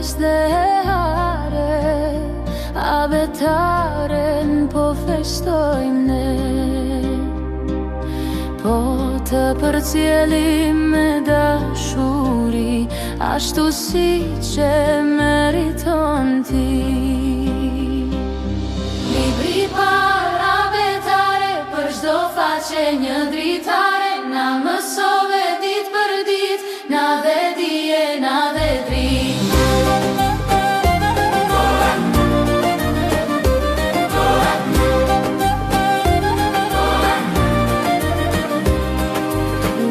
dhe hare, abetaren po festojmë ne. Po të përcjellim me dashuri, ashtu si që meriton ti. Libri par abetare, për çdo faqe një dritare, na mësove dit për dit, na dhe dije, na dhe drit.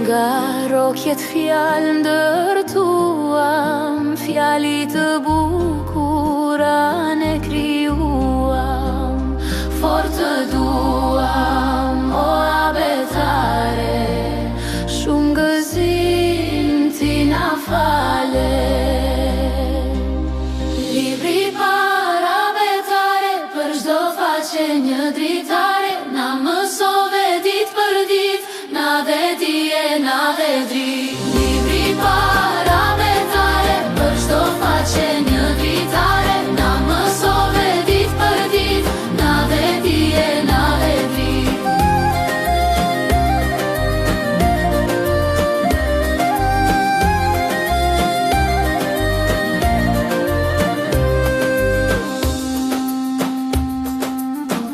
Nga rokjet fjalë ndërtuam, fjali të bukura ne krijuam, fort të duam, o abetare, shumë gëzim ti na fale. Libri par abetare, për çdo faqe një dritare, na mësove dit për dit, na dhe dije, na dhe drit. Libri par abetare, për çdo faqe një dritare, na mësove dit për dit, na dhe dije, na dhe drit.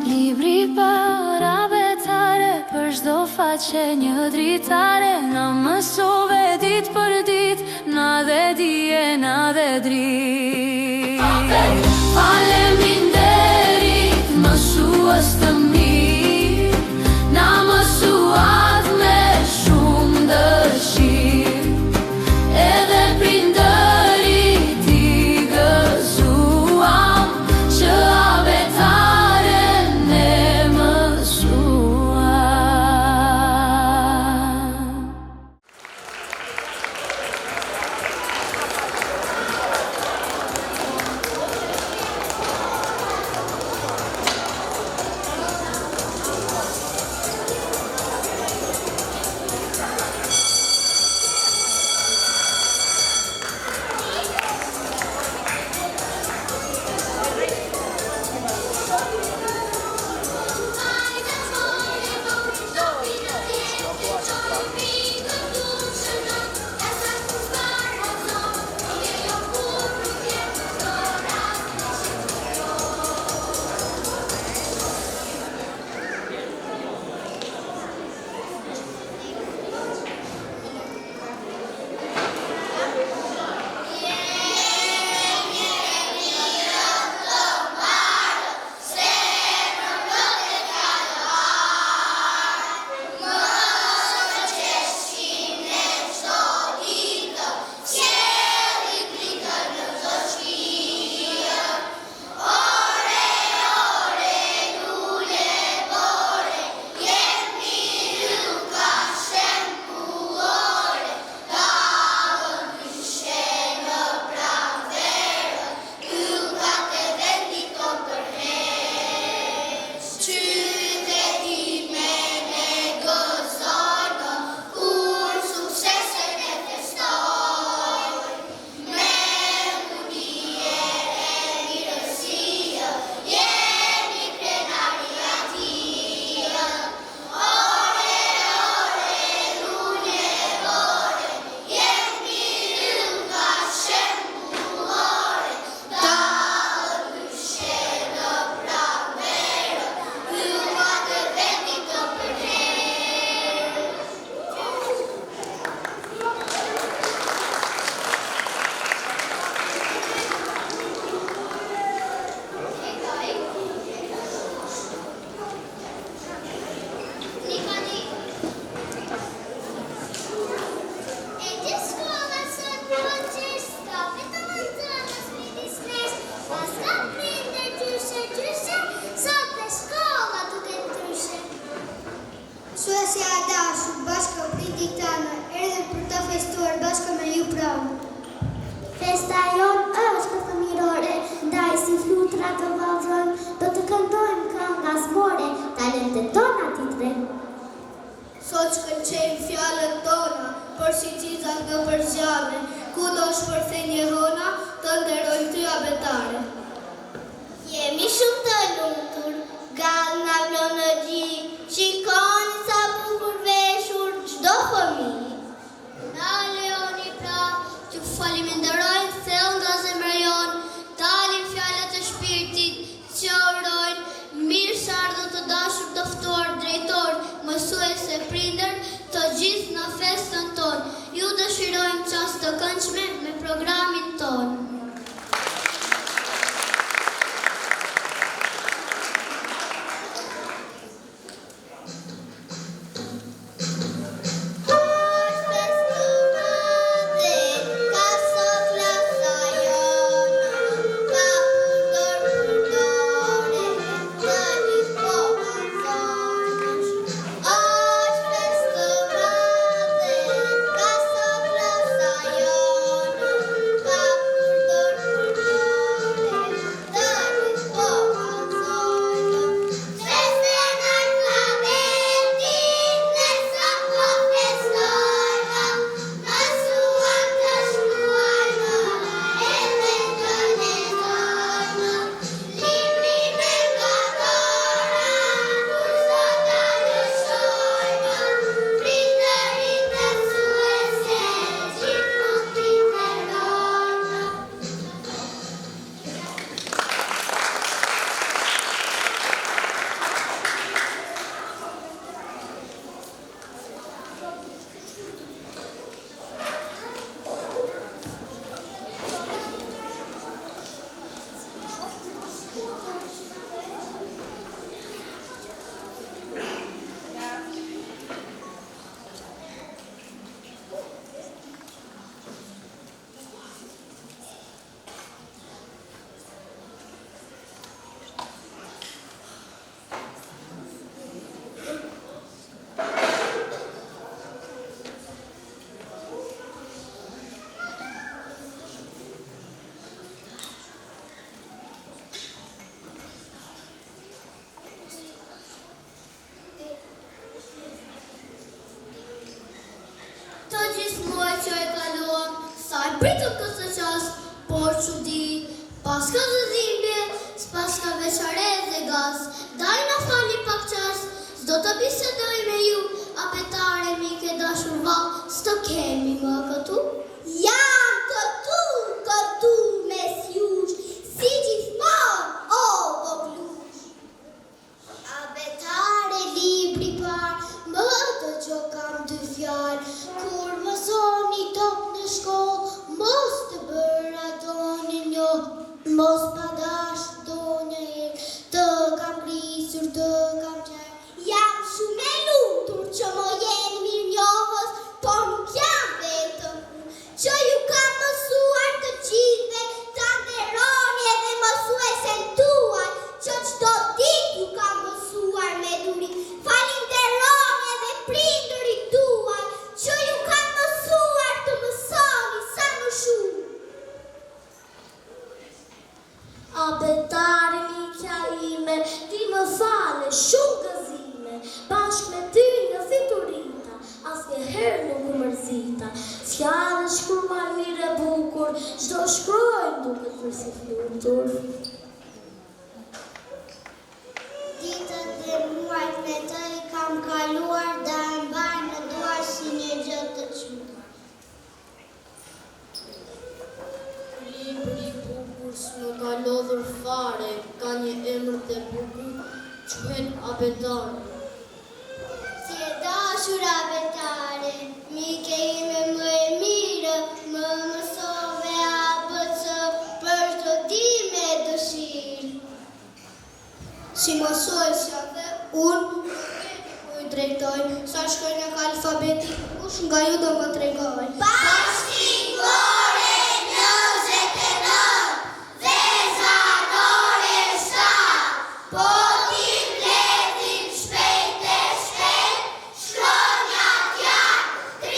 Libri par abetare, për çdo faqe një dritare, na mësove dit për dit, na dhe dije, na dhe drit. Faleminderit mësues të mirë, na mësuat me shumë dëshirë, edhe prindërit i gëzuam, që abetaren ne mësuam. Festa jon është fëmirore, ndaj si flutra të vallëzojmë, do të këndojmë kënga zbore, talentet tona ti trem. Sot shkëlqejmë fjalët tona, për si qizat në përzjane, ku do shpërthenje hona, të nderojmë ty abetare. Jemi shumë të lumtur, gallë nga vlon në gjik, shikoni sa bukur veshur çdo fëmijë. Na lejoni pra, që faliminderojnë thellë nga zemra jonë, dalin fjalët e shpirtit që urojnë mirë se ardhët të dashur të ftuar drejtor, mësues e prindër, të gjithë në festën tonë. Ju dëshirojmë çast të këndshme me programin tonë. Pritëm këtë qas, por që di, pas ka zëzimje, s'pas ka veçare dhe gaz, daj na fali pak qas, s'do të bisedoj me ju, apetare mi ke dashur val, s'to kemi më këtu? Jam këtu mes jush, si gjithmonë, o voglush. Abetare libri par, më të gjo kam dy fjalë, kur më zoni top në shkollë, mos të bëra doni një, mos padash do një herë, të kam grisur, të kam qërë. Jam shumë e lumtur që më jeni mirë njohës, por nuk jam vetëm unë, që ju kam mësuar të gjithve, ta nderoni edhe mësuesen tuaj, që çdo ditë ju kam mësuar me duri. Falinderoni edhe prindërit tuaj, që ju kam mësuar të mësoni sa më shumë. Abetare miqja ime, ti më fale shumë gëzime, bashkë me ty në fiturita, asnjëherë nuk u mërzita. Fjalë shkruaj mirë e bukur, çdo shkruajnë duket për si flutur. Ditët e muajt me të I kam kaluar dhe e mbaj në duar si një gjë të çuditshme. Libri bukur s'më ka lodhur fare, ka një emër të bukur, quhet Abetare. Si e dashur abetare, mike ime më e mirë, më mësove ABC për çdo ditë me dëshirë. Si mësuesja dhe unë ku I drejtoj, sa shkoj në alfabeti, kush nga ju do më tregoj. Bashkëkohore 29, vezanore 7, po ti vletin shpejt e shpejt, shkronjat janë 36.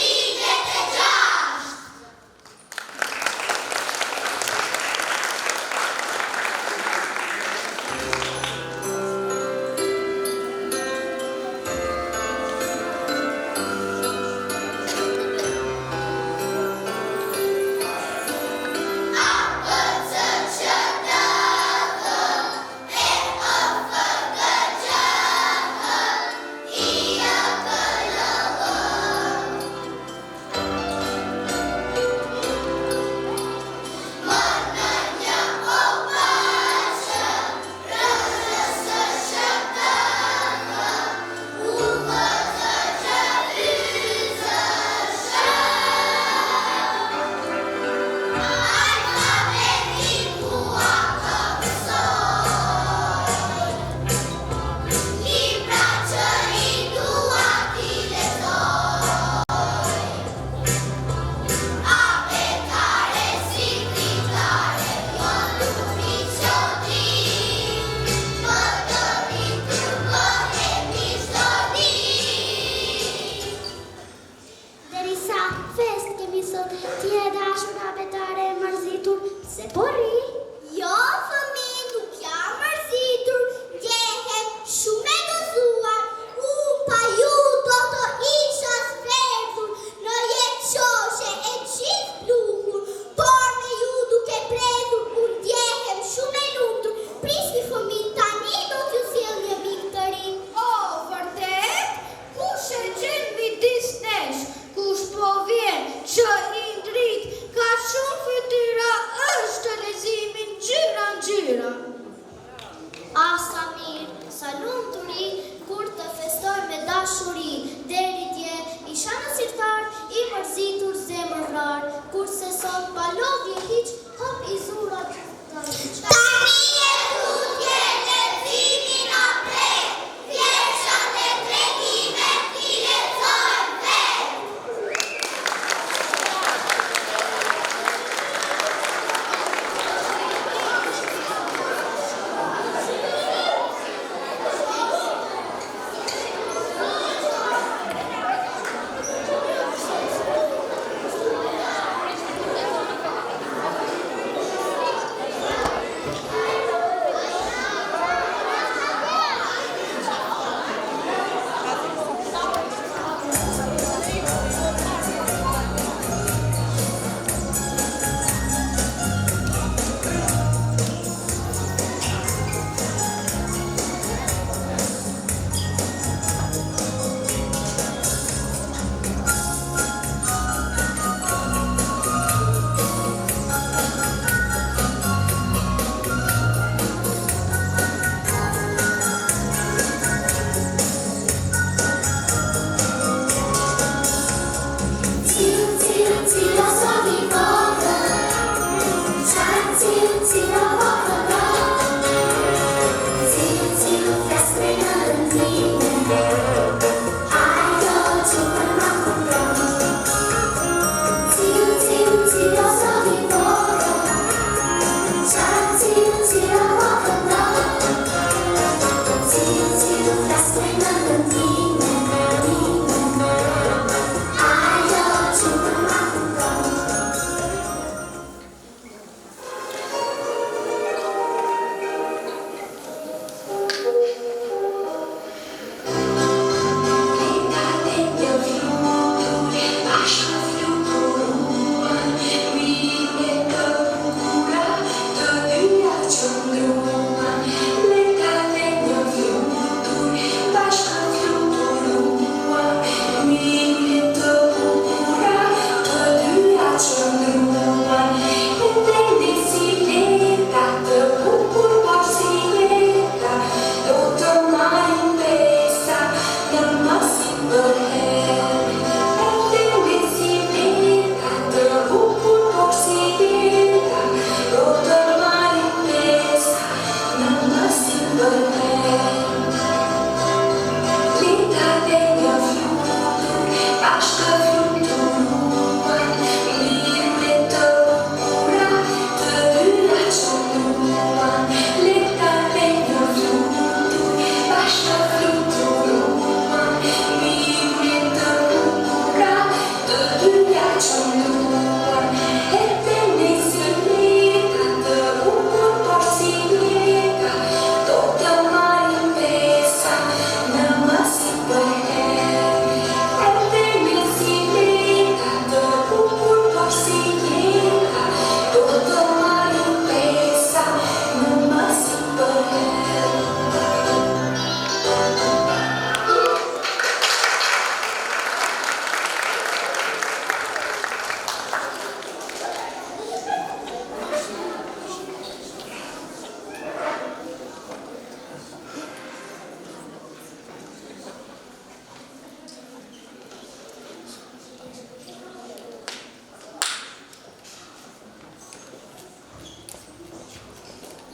sot pa lodhje hiq, hop i zurat të hiq. Tani e tutje leximin a prej, vjershat e tregimet i lexojmë vet.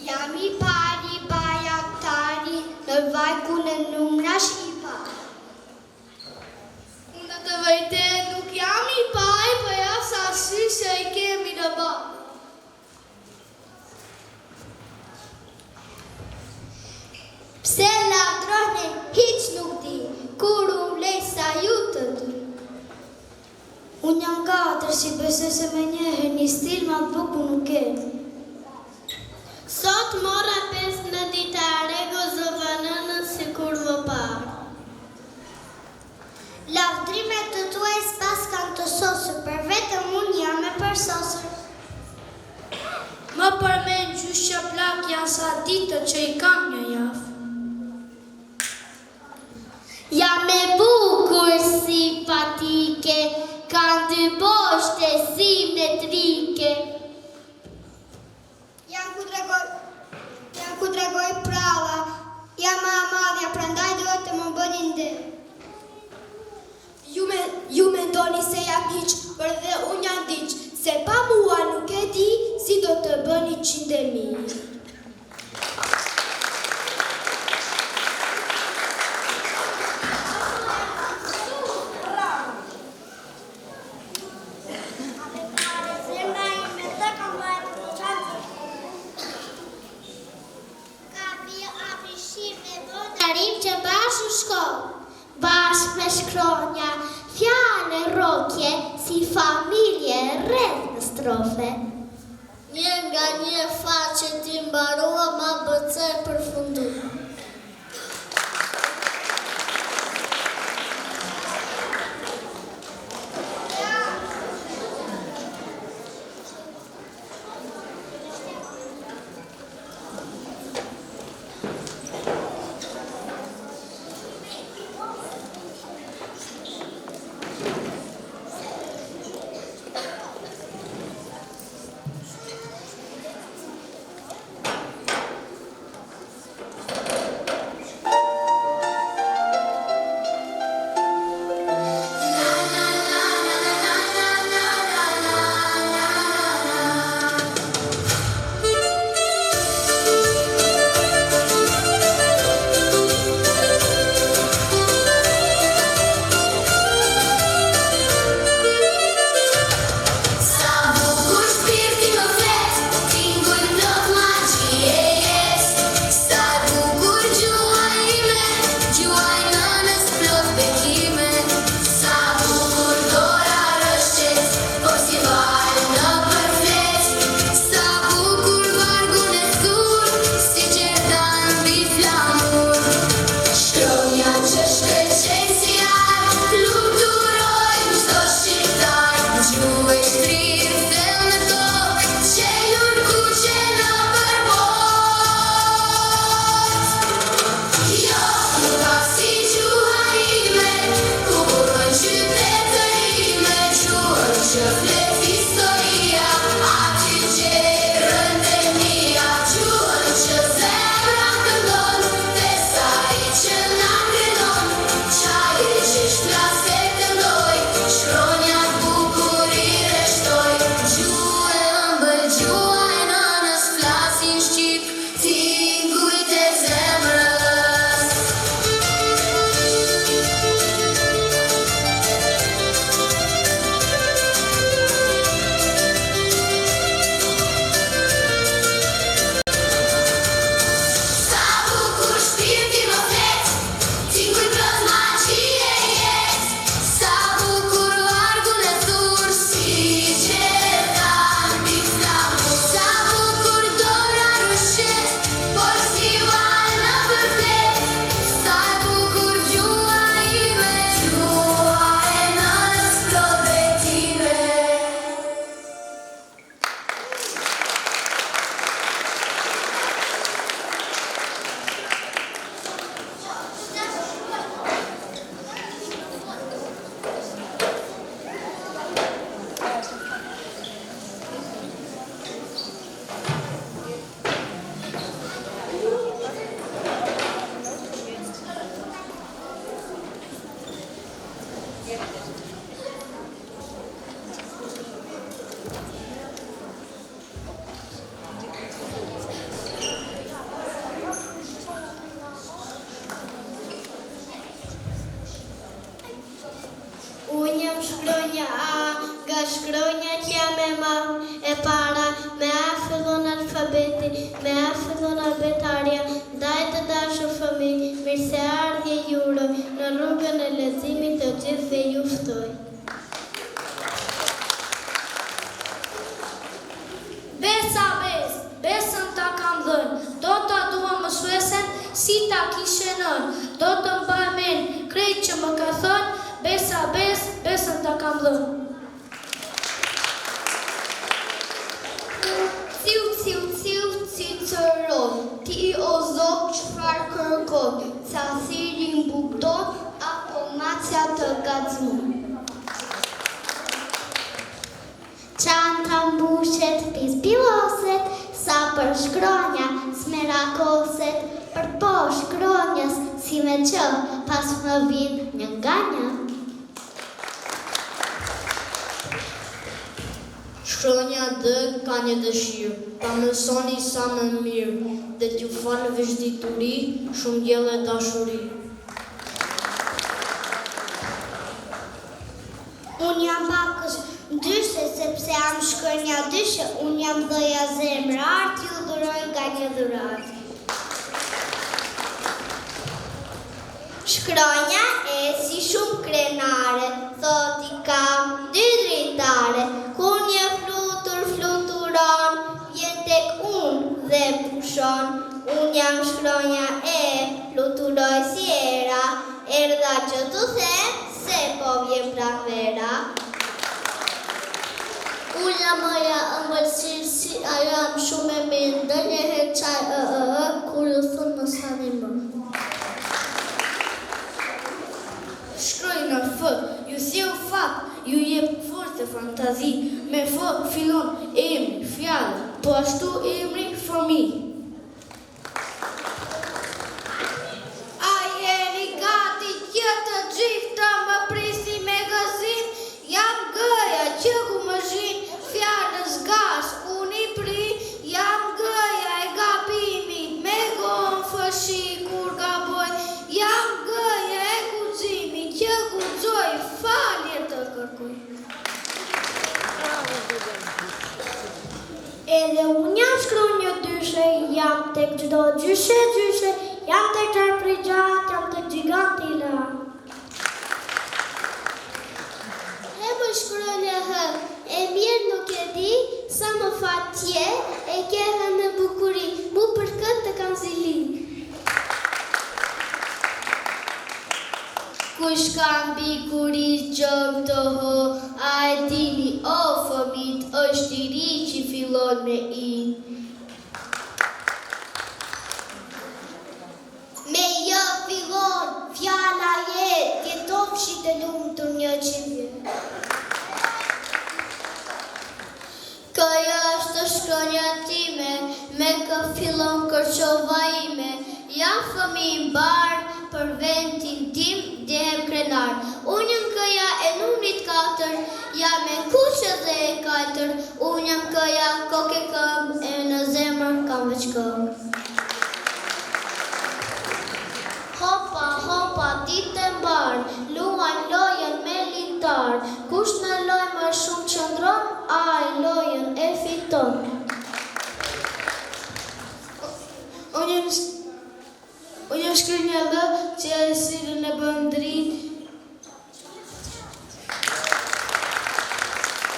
Jam i pari bajaktari në vajkun e numrash I pa. Unë të vërtet nuk jam I pari, për ja sa sy se I kemi në ba. Pse lavdroni hiq nuk di, kur unë lej sa ju të di. Unë jam katër si besoj se me njëherë një stil ma të bukur nuk e. Sot mora 15 ditare, gozova nënën si kur më parë. Lavdrimet të tuaj s'pas kanë të sosur, për vetëm unë jam e përsosur. Më përmen gjysh që plak janë sa ditë që I kam një javë. Jam e bukur simpatike, kanë dy boshte simetrike. Jam ku tregoj prava, jam ma madhja, prandaj duhet të më bëni ndër. Ju me ndoni se jam hiq, për dhe unë jam diq, se pa mua nuk e di si do të bëni qindemi. Që bashkë shkollë, bashkë me shkronja, fjale rokje, si familje rreth në strofe. Një nga një faqe ti mbarua ma bëce përfundu. Shkronja A, nga shkronja që jam e madh e para, me A fillon alfabeti, me A fillon albetarja, ndaj të dashur fëmijë, mirë se ardhje juro, në rrugën e leximit të gjithëve ju ftoj. Besa bes, besën ta kam dhënë, do ta dua mësuesen si ta kishe nën, do të mbaj mend krejt që më ka thënë, besa bes, besën ta kam dhënë. Cicëron, ti o Zot çfarë kërkon, sa thirin bukton, apo macja të gazmon. Çanta mbushet pispiloset, sa për shkronja smerakoset, për po shkronjës si me që, pas më vin një nga një. Shkronja D ka një dëshirë, ta mësoni sa më mirë, dhe t'ju falë vështituri, shumë gjelle dashuri. Unë jam pakës ndyshe, sepse jam shkronja dyshe, unë jam dhoja zemrar, t'ju dhuroj nga një dhurat. Shkronja e si shumë krenare, thot i kam dy dritare, kur një fluturon, vjen tek unë dhe pushon. Unë jam shkronja e, fluturoj si era, erdha që t'u them, se po vjen pranvera. Unë jam aja ëmbëlsirë si a jam shumë e mirë, dhe njëherë qaj kur ju thunë më sani më. Shkrojnë në F, ju sjell fat, ju jep fortë fantazi, me F fillon emri, fjallë, po ashtu emri fëmijë. A jeni gati që të gjithë më prisi me gëzim? Jam gëja që ku më zhin, fjallës gas unë i pri, jam gëja e gabimit, me gonë fëshi kur gaboj, jam gëja e guximit që guxoj, falje të kërkoj. Edhe unë jam shkronja dyshe, jam tek çdo gjyshe, jam tek qarpri gjatë, jam tek gjiganti la. E më shkronja H, e mirë nuk e di, sa më fatje, e kehë në bukuri, mu për këtë të kam zili. Kush ka mbi kuris gjëm të ho, a e dini o fëmit, është i ri që fillon me i. Me jë fillon, fjala jetë, jetofshi të lumë të një qivje. Këja është shkronja time, me kë fillon kërqova ime, jam fëmi barë, për vendin tim dhem krenar. Unë jam këja e numrit 4, jam e kuqe dhe e kaltër. Unë jam këja koke këmbë, e në zemër kam veç këmbë. Hopa, hopa, ditë e mbarë, luan lojën me litar. Kush në loj më shumë qëndron, ai lojën e fiton. Unë jam shkronja L që e sirën e bën dritë.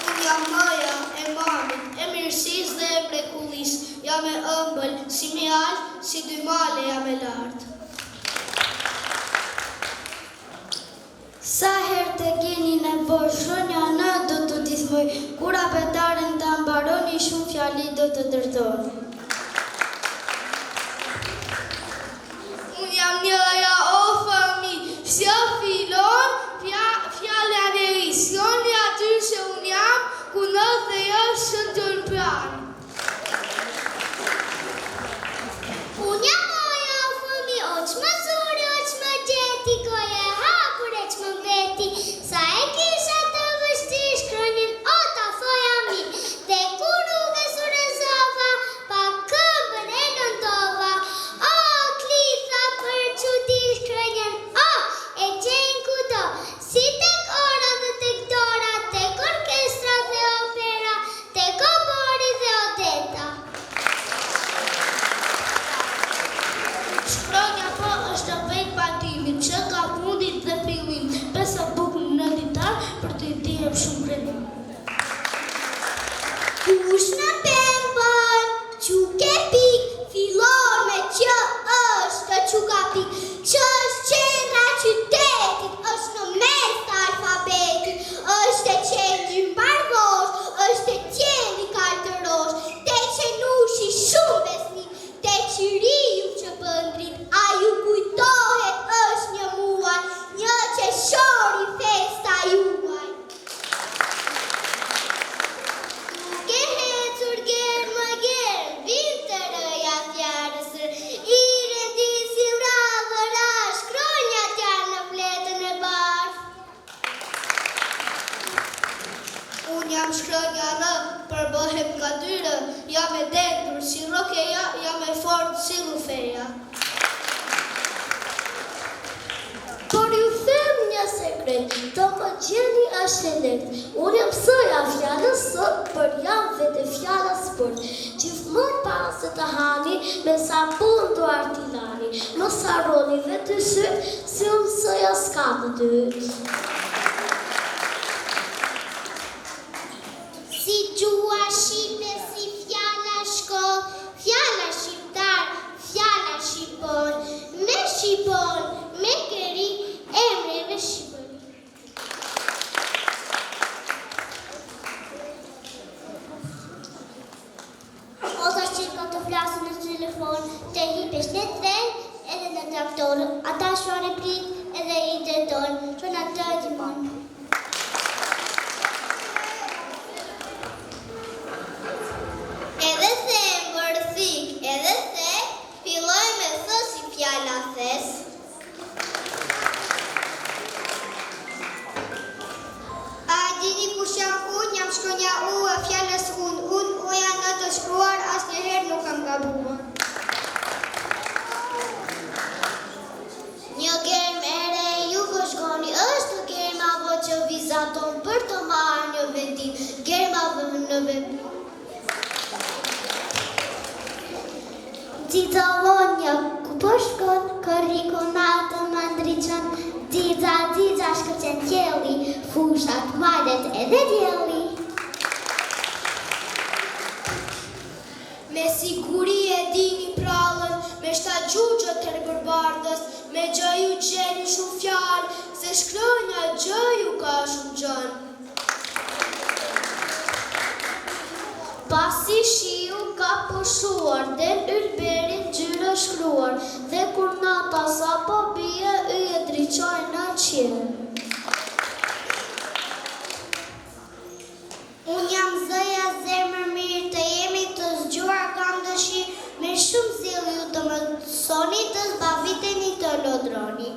Unë jam mëja e mamit, e mirësis dhe e prekullis, jam e ëmbël, si mjalë, si dy male jam e lartë. Sa herë të keni nevojë shkronja N do të dizmoj, kur apetaren të ambaroni shumë fjali do të dërtoni. Unë jam njëja o fëmi, që filon, fjale anerision, një aty që unë jam, ku në dhe është të në pranë. Unë jam moja o fëmi, o që më zuri, o që më gjeti, koje hapur e që më veti, sa e kisha të vështi shkronjën o ta thoja mi, dhe kur rrugës u rezova, pa këmbën e nëntova, o klitha për quti shkronjën o, e qenë kudo, si tek ora dhe tek dora, tek orkestra dhe opera, tek obori dhe odeta. Shkronja po është vejt patimit, që ka fundit dhe fillim, pesa bukën në ditar, për të i dihem shumë krenim. Kush në pembën, quke pik, fillon me që është quka pik, që është qendra qytetit, është në mes të alfabetit, është e qendri mbargosh, është e qendri kaltërosh, te qenushi shumë besnik, te qiriu që bëndrit, a ju kujtohet është një muaj, një qeshori festa juaj. Ke hecur gjerë më gjerë, vim të rëja fjarës rë, i rendi si mravë rash, shkronja tjarë në fletën e bashkë. Unë jam shkronja L, përbëhem ka dyre, jam e dendur si rokeja, jam e fort si rufeja. Por ju them një sekret, do më gjeni është e lehtë. Unë jam mësoja fjallës sot, për jam vete fjalla sport. Gjithmonë para se të hani, me sapun do artilani. Mos harroni vetë syt, si unë mësoja s'ka të dytë. Si gjua shqipe, si fjalla shkoll, fjalla shqiptar, fjalla shqipon, me shqipon, me këri, emreve shqipon. Ota shqipka të flasën në telefon, të hipesh në tren, edhe në traktor, ata shore prit edhe i deton, që në të dimon. Edhe se e mbërthik, edhe se filloj me thë si fjalla thes. A dini kush jam unë, jam shkronja u e fjallës unë uja në të shkruar, as njëherë nuk kam gabuar. Një germ ere ju vëshgoni është germa vë që vizaton për të marrë një vendim, germa vë në vendim. Diza vonja, ku po shkon, kërrikonatë më ndriqon, diza shkëpqen tjeli, fushat malet edhe djeli. Me siguri e dini prallën, me shta gjugjët të rëbërbardës, me gjëju gjeni shumë fjalë, se shkronja gjëju ka shumë gjënë. Pasi shiu ka pushuar, dhe ylberin gjyre shkruar, dhe kur nata sa po bie, e driqoj në qirë. Unë jam zëja zemër mirë, të jemi të zgjuar kam dëshirë, me shumë zilë ju të më soni, të zbaviteni të lodroni.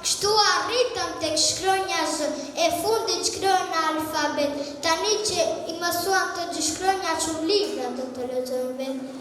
Kështu arritëm tek shkronja Z, e fundit shkronja alfabet, tani që i mësuan të dy shkronja që libra të lexojmë vetë.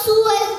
thuaj